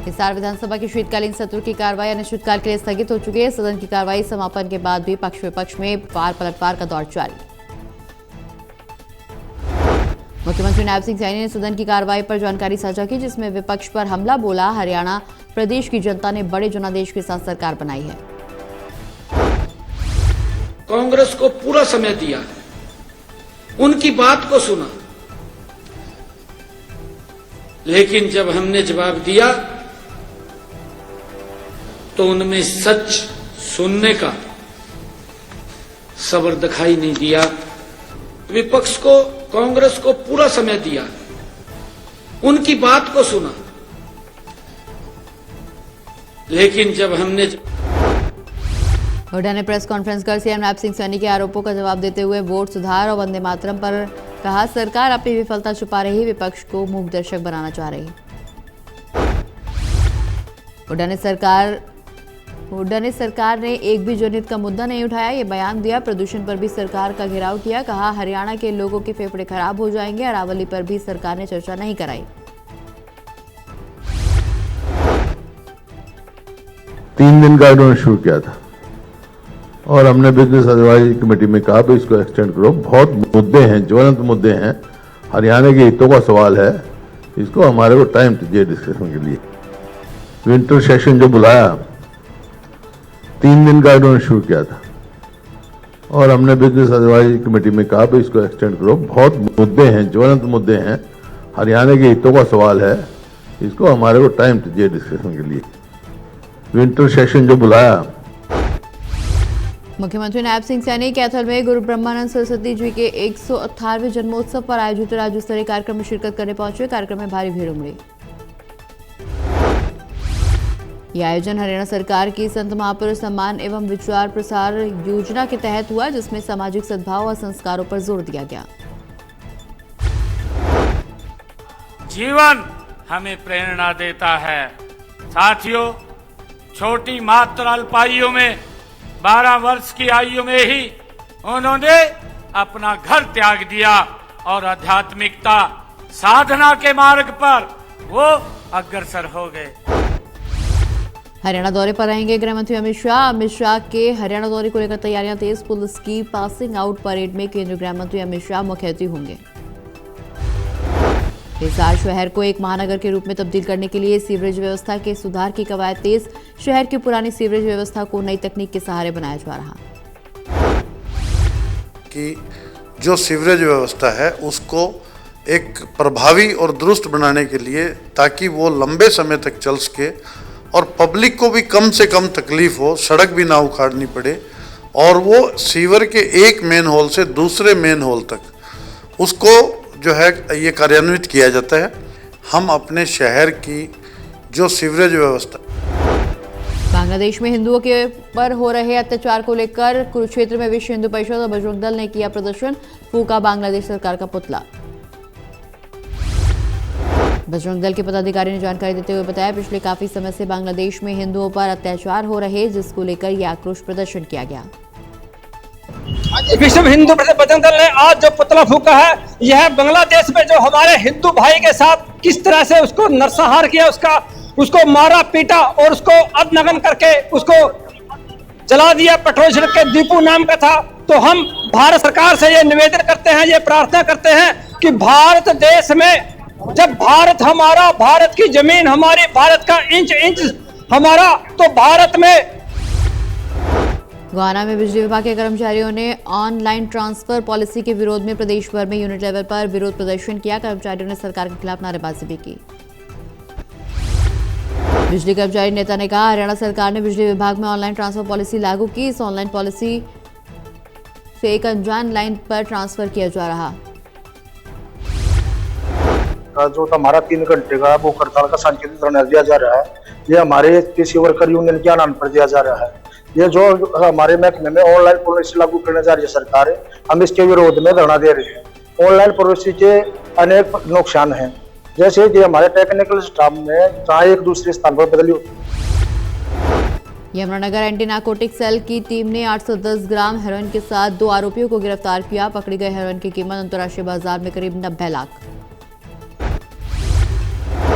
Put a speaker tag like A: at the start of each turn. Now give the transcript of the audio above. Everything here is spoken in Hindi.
A: हिसार विधानसभा के शीतकालीन सत्र की कार्रवाई अनिश्चितकाल के लिए स्थगित हो चुकी है। सदन की कार्रवाई समापन के बाद भी पक्ष विपक्ष में वार पलटवार का दौर जारी। मुख्यमंत्री नायब सिंह सैनी ने सदन की कार्रवाई पर जानकारी साझा की, जिसमें विपक्ष पर हमला बोला। हरियाणा प्रदेश की जनता ने बड़े जनादेश के साथ सरकार बनाई है।
B: कांग्रेस को पूरा समय दिया, उनकी बात को सुना, लेकिन जब हमने जवाब दिया तो उनमें सच सुनने का सब्र दिखाई नहीं दिया। विपक्ष को, कांग्रेस को पूरा समय दिया, उनकी बात को सुना, लेकिन जब हमने
A: हुड्डा ने प्रेस कॉन्फ्रेंस कर सीएम नायब सिंह सैनी के आरोपों का जवाब देते हुए वोट सुधार और वंदे मातरम पर कहा, सरकार अपनी विफलता छुपा रही, विपक्ष को मूकदर्शक बनाना चाह रही। हुड्डा ने सरकार ने एक भी जनहित का मुद्दा नहीं उठाया, ये बयान दिया। प्रदूषण पर भी सरकार का घेराव किया, कहा हरियाणा के लोगों के फेफड़े खराब हो जाएंगे। अरावली पर भी सरकार ने चर्चा नहीं कराई।
C: 3 दिन का उन्होंने शुरू किया था और हमने बिजनेस एडवाइजरी कमेटी में कहा भाई इसको एक्सटेंड करो। बहुत मुद्दे हैं, ज्वलंत मुद्दे हैं, हरियाणा के हितों का सवाल है, इसको हमारे को टाइम चाहिए डिस्कशन के लिए। विंटर सेशन जो बुलाया 3 दिन का उन्होंने शुरू किया था और हमने बिजनेस एडवाइजरी कमेटी में कहा भाई इसको एक्सटेंड करो। बहुत मुद्दे हैं, ज्वलंत मुद्दे हैं, हरियाणा के हितों का सवाल है, इसको हमारे को टाइम चाहिए डिस्कशन के लिए। विंटर सेशन जो बुलाया।
A: मुख्यमंत्री नायब सिंह सैनी कैथल में गुरु ब्रह्मानंद सरस्वती जी के 118वें जन्मोत्सव पर आयोजित राज्य स्तरीय कार्यक्रम में शिरकत करने पहुंचे। कार्यक्रम में भारी भीड़ उमड़ी। यह आयोजन हरियाणा सरकार की संत महापुरुष सम्मान एवं विचार प्रसार योजना के तहत हुआ, जिसमें सामाजिक सद्भाव और संस्कारों पर जोर दिया गया।
D: जीवन हमें प्रेरणा देता है। साथियों, छोटी मात्र अल्पायु में 12 वर्ष की आयु में ही उन्होंने अपना घर त्याग दिया और आध्यात्मिकता साधना के मार्ग पर वो अग्रसर हो गए।
A: हरियाणा दौरे पर रहेंगे गृह मंत्री अमित शाह। अमित शाह के हरियाणा दौरे को लेकर तैयारियां तेज। पुलिस की पासिंग आउट परेड में केंद्रीय गृह मंत्री अमित शाह मुख्य अतिथि होंगे। हिसार शहर को एक महानगर के रूप में तब्दील करने के लिए सीवरेज व्यवस्था के सुधार की कवायद तेज। शहर की पुरानी सीवरेज व्यवस्था को नई तकनीक के सहारे बनाया जा रहा
E: कि जो सीवरेज व्यवस्था है उसको एक प्रभावी और दुरुस्त बनाने के लिए, ताकि वो लंबे समय तक चल सके और पब्लिक को भी कम से कम तकलीफ हो, सड़क भी ना उखाड़नी पड़े, और वो सीवर के एक मेन होल से दूसरे मेन होल तक उसको जो है ये कार्यान्वित किया जाता है। हम अपने शहर की जो सीवरेज व्यवस्था।
A: बांग्लादेश में हिंदुओं के पर हो रहे अत्याचार को लेकर कुरुक्षेत्र में विश्व हिंदू परिषद और बजरंग दल ने किया प्रदर्शन। फूका बांग्लादेश सरकार का पुतला। बजरंग दल के पदाधिकारी ने जानकारी देते हुए बताया, पिछले काफी समय से बांग्लादेश में हिंदुओं पर अत्याचार हो रहे, जिसको लेकर यह आक्रोश प्रदर्शन किया गया।
F: विश्व हिंदू परिषद बजरंग दल ने आज जो पुतला फूका है, यह बांग्लादेश में जो हमारे हिंदू भाई के साथ किस तरह से उसको नरसंहार किया, उसको मारा पीटा और उसको अधनग्न करके उसको जला दिया। पेट्रोल छिड़क के दीपू नाम का था। तो हम भारत सरकार से ये निवेदन करते हैं, ये प्रार्थना करते हैं कि भारत देश में, जब भारत हमारा, भारत की जमीन हमारी, भारत का इंच इंच हमारा, तो भारत में।
A: गोहाना में बिजली विभाग के कर्मचारियों ने ऑनलाइन ट्रांसफर पॉलिसी के विरोध में प्रदेश भर में यूनिट लेवल पर विरोध प्रदर्शन किया। कर्मचारियों ने सरकार के खिलाफ नारेबाजी भी की। बिजली कर्मचारी नेता ने कहा, हरियाणा सरकार ने बिजली विभाग में ऑनलाइन ट्रांसफर पॉलिसी लागू की। इस ऑनलाइन पॉलिसी से एक अनजान लाइन पर ट्रांसफर किया जा रहा।
G: जो हमारा 3 घंटे का वो हड़ताल का सांकेतिक धरना दिया जा रहा है, ये हमारे कृषि वर्कर यूनियन के आह्वान पर दिया जा रहा है। ये जो हमारे महकमे में ऑनलाइन पॉलिसी लागू करने जा रही है सरकार, हम इसके विरोध में धरना दे रहे हैं। ऑनलाइन पॉलिसी के अनेक नुकसान हैं, जैसे कि हमारे टेक्निकल स्टाफ में जहाँ एक दूसरे स्थान पर बदली होती है।
A: यमुनानगर एंटी नारकोटिक सेल की टीम ने 810 ग्राम हेरोइन के साथ 2 आरोपियों को गिरफ्तार किया। पकड़ी गए हेरोइन की कीमत अंतर्राष्ट्रीय बाजार में करीब 90 लाख।